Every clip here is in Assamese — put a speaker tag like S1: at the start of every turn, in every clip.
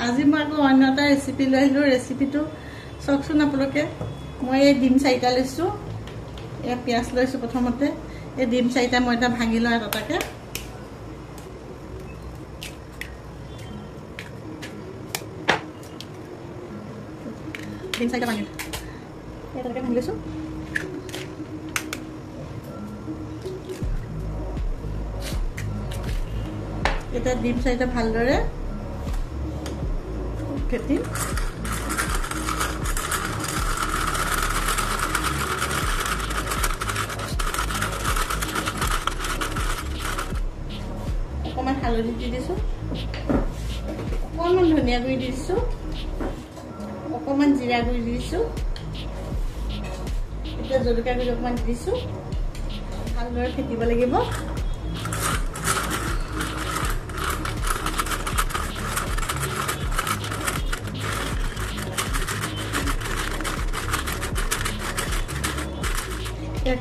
S1: আজি মই আকৌ অন্য এটা ৰেচিপি লৈ আহিলোঁ ৰেচিপিটো চাওকচোন আপোনালোকে মই এই ডিম 4টা লৈছোঁ এয়া পিঁয়াজ লৈছোঁ প্ৰথমতে এই ডিম 4টা মই এটা ভাঙি লওঁ এটাকে ডিম 4টা ভাঙি এটাকে ভাঙি লৈছোঁ এটা ডিম 4টা ভালদৰে ফেটিম অকণমান হালধি দি দিছোঁ অকণমান ধনিয়া গুড়ি দি দিছোঁ অকণমান জিৰা গুড়ি দি দিছোঁ এতিয়া জলকীয়া গুড়ি অকণমান দি দিছোঁ ভালদৰে ফেটিব লাগিব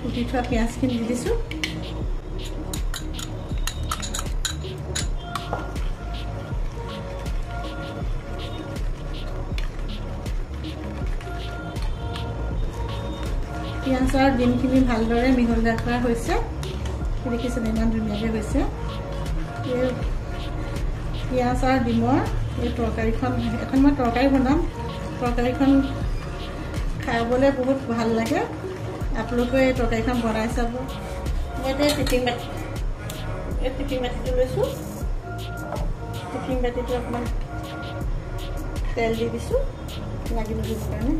S1: কুটি থোৱা পিঁয়াজখিনি দি দিছোঁ পিঁয়াজ আৰু ডিমখিনি ভালদৰে মিহলাই কৰা হৈছে দেখিছেনে ইমান ধুনীয়াকৈ হৈছে এই পিঁয়াজ আৰু ডিমৰ এই তৰকাৰীখন এখন মই তৰকাৰী বনাম তৰকাৰীখন খাবলৈ বহুত ভাল লাগে আপোনালোকে এই তৰকাৰীখন বনাই চাব মই এতিয়া টিফিন বাতিটো লৈছোঁ টিফিন বাতিটো অকণমান তেল দি দিছোঁ লাগি নদিবৰ কাৰণে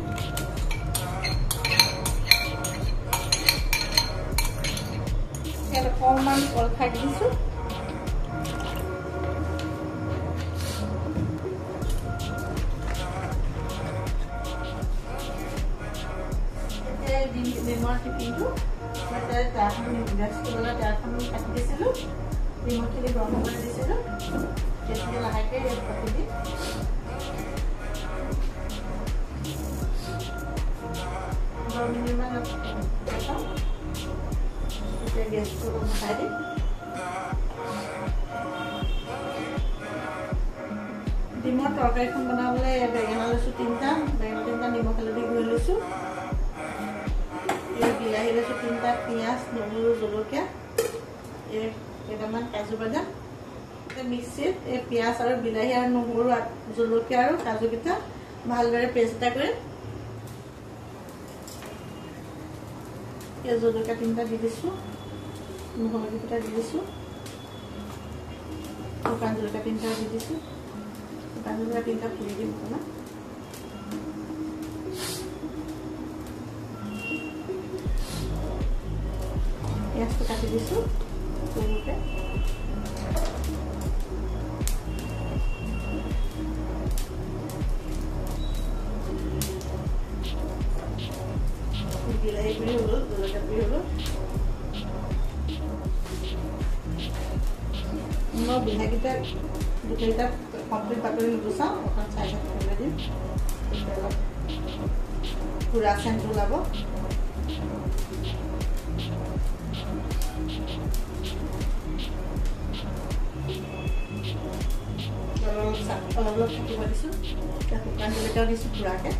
S1: ইয়াত অকণমান কল খাই দিছোঁ ডিমৰ টিফিনটো মই তাখন গেছ কৰিবলৈ তাখন কাটি দিছিলোঁ ডিমৰখিনি গৰম কৰি দিছিলোঁ তেতিয়া লাহেকৈ কাটি দি মিনিটমান এতিয়া গেছটো উঠাই দিম ডিমৰ তৰকাৰীখন বনাবলৈ বেঙেনা লৈছোঁ 3টা বেঙেনা 3টা নিমখ হালধি গুড়ি লৈছোঁ বিলাহী লৈছোঁ 3টা পিঁয়াজ নহৰু জলকীয়া এই কেইটামান কাজু বাদাম মিক্সিত এই পিঁয়াজ আৰু বিলাহী আৰু নহৰু জলকীয়া আৰু কাজুকেইটা ভালদৰে পেষ্ট এটা কৰিম জলকীয়া 3টা দি দিছোঁ নহৰু কেইটা দি দিছোঁ শুকান জলকীয়া 3টা দি দিছোঁ শুকান জলকীয়া 3টা ফুলি দিম অকণমান পিঁয়াজটো কাটি দিছোঁ সৰুকৈ বিলাহী গুড়ি হ'লোঁ জলকীয়া গুড়ি হ'লোঁ মই বিলাহীকেইটা গোটেইকেইটা কমপ্লিট বাকলি নুগুচাওঁ অকণ চাইডত থৈ দিম অলপ পুৰা চেণ্ট ওলাব অলপ থাকিব দিছোঁ এতিয়া শুকান জলকীয়াও দিছোঁ পুৰাকৈ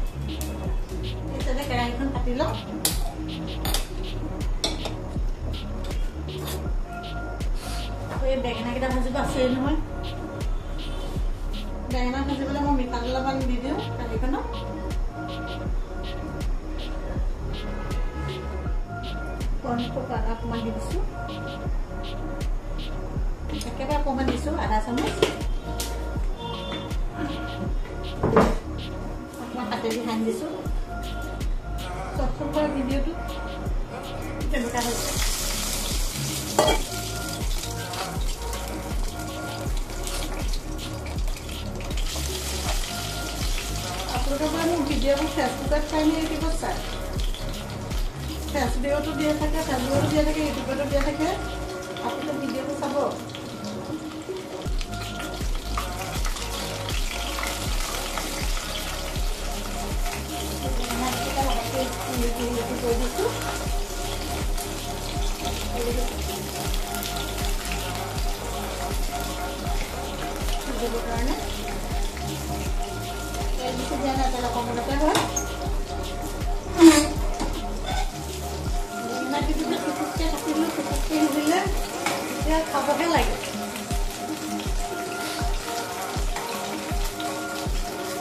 S1: এতিয়া কেৰাহীখন কাটি লওঁ এই বেঙেনাকেইটা ভাজিব আছেই নহয় বেঙেনা ভাজিবলৈ মই মিঠাতেল অকণ দি দিওঁ কাঢ়িখনত কণী অকণমান দি দিছোঁ একেবাৰে অকণমান দিছোঁ আধা চামুচ অকণমান কাটেদি সানি দিছোঁ চবচব কৰা ভিডিঅ'টো তেনেকুৱা হৈছে আপোনালোকৰ পৰা মোৰ ভিডিঅ'বোৰ ফেচবুকত চাই নে ইউটিউবত চায় ফেচবুকতো দিয়া থাকে ফেচবুকতো দিয়া থাকে ইউটিউবতো দিয়া থাকে আপোনালোকে ভিডিঅ'টো চাব দিয়া নাই তেল অকণমানতে হয় কাটিলোঁ টুকুটকৈ নিদিলে এতিয়া খাবহে লাগে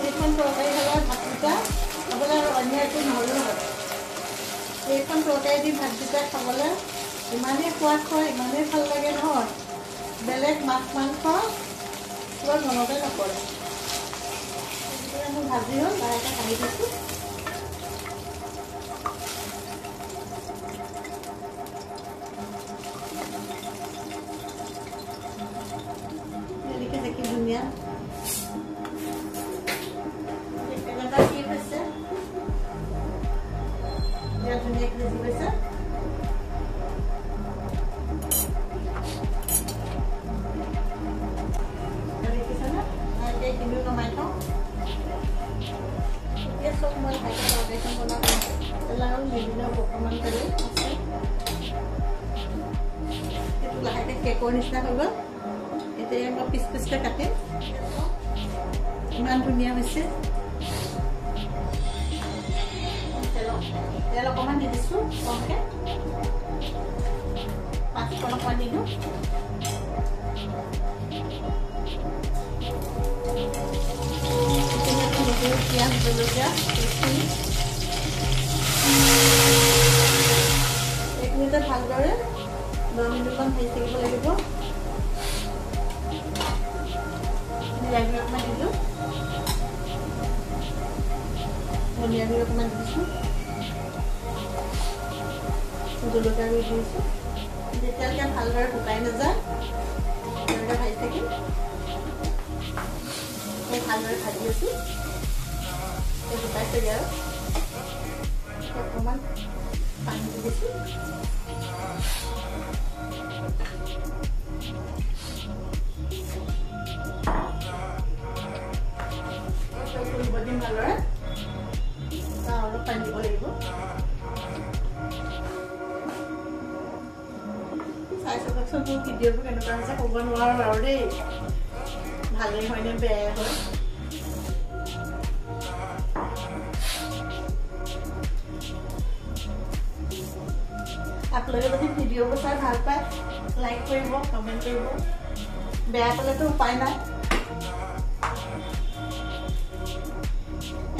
S1: এইখন তৰকাৰী হ'লে ভাতকেইটা খাবলৈ আৰু অন্য একো নহ'লেও হয় এইখন তৰকাৰী দি ভাতকেইটা খাবলৈ ইমানেই সোৱাদ হয় ইমানেই ভাল লাগে নহয় বেলেগ মাছ মাংস কিবা মনতে নপৰে গতিকে মোৰ ভাজি হ'ল লাহেকৈ কাঢ়ি দিছোঁ এনেকৈ দেখি ধুনীয়া এটা কি হৈছে ধুনীয়া ধুনীয়াকৈ দেখি গৈছে এইখিনিও নমাই থওঁ এতিয়া চব মই ভালকৈ তৰকাৰীখন বনাব তেল আৰু বিভিন্ন অকণমান তেল আছে সেইটো লাহেকৈ কেকৰ নিচিনা হৈ গ'ল এতিয়া মই পিচ পিচকৈ কাটিম ইমান ধুনীয়া হৈছে তেল অকণমান দি দিছোঁ কমকৈ পাঁচখন অকণমান দি দিওঁ পিঁয়াজ জলকীয়া এইখিনিতে ভালদৰে 9 মিনিটমান ভাজি থাকিব লাগিব বিলাহী অকণমান দিলোঁ ধনিয়া গুড়ি অকণমান দিছোঁ জলকীয়া গুড়ি দিছোঁ যেতিয়ালৈকে ভালদৰে শুকাই নাযায় তেতিয়ালৈকে ভাজি থাকিম মই ভালদৰে ভাজি আছোঁ শুকাইছেগৈ আৰু অকণমান পানী দি দিছোঁ ফুৰিব দিম ভালদৰে অলপ পানী দিব লাগিব চাই চাবচোন মোৰ ভিডিঅ'বোৰ কেনেকুৱা হৈছে ক'ব নোৱাৰোঁ আৰু দেই ভালেই হয়নে বেয়াই হয় আপোনালোকে যদি ভিডিঅ'বোৰ চাই ভাল পায় লাইক কৰিব কমেণ্ট কৰিব বেয়া পালেতো উপায় নাই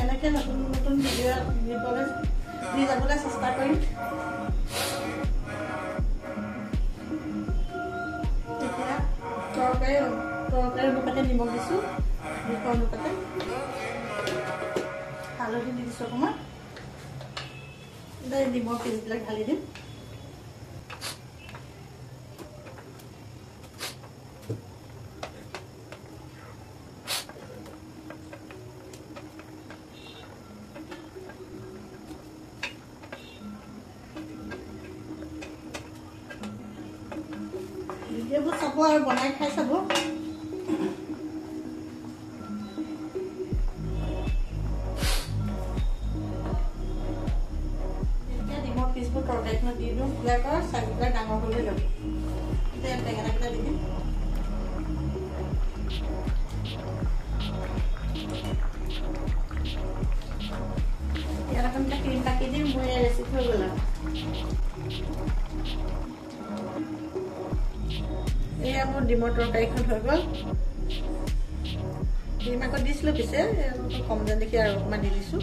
S1: এনেকৈ নতুন নতুন ভিডিঅ' দি যাবলৈ চেষ্টা কৰিম তেতিয়া তৰকাৰী অনুপাতে নিমখ দিছোঁ জোখৰ অনুপাতে হালধি দি দিছোঁ অকণমান নিমখ পিচবিলাক ঢালি দিম ভিডিঅ'বোৰ চাব আৰু বনাই খাই চাব এতিয়া নিমখ পিচবোৰ তৰকাৰীখনত দি দিওঁ বিলাকৰ চাইজবিলাক ডাঙৰ কৰি ল'ব এতিয়া বেঙেনাকেইটা দি দিম ইয়াত অকণমান ক্ৰীম কাটি দিম মোৰ এই ৰেচিপি হৈ গ'ল আৰু এয়া মোৰ ডিমৰ তৰকাৰীখন হৈ গ'ল ডিম আকৌ দিছিলোঁ পিছে কম যেন দেখি আৰু অকণমান দি দিছোঁ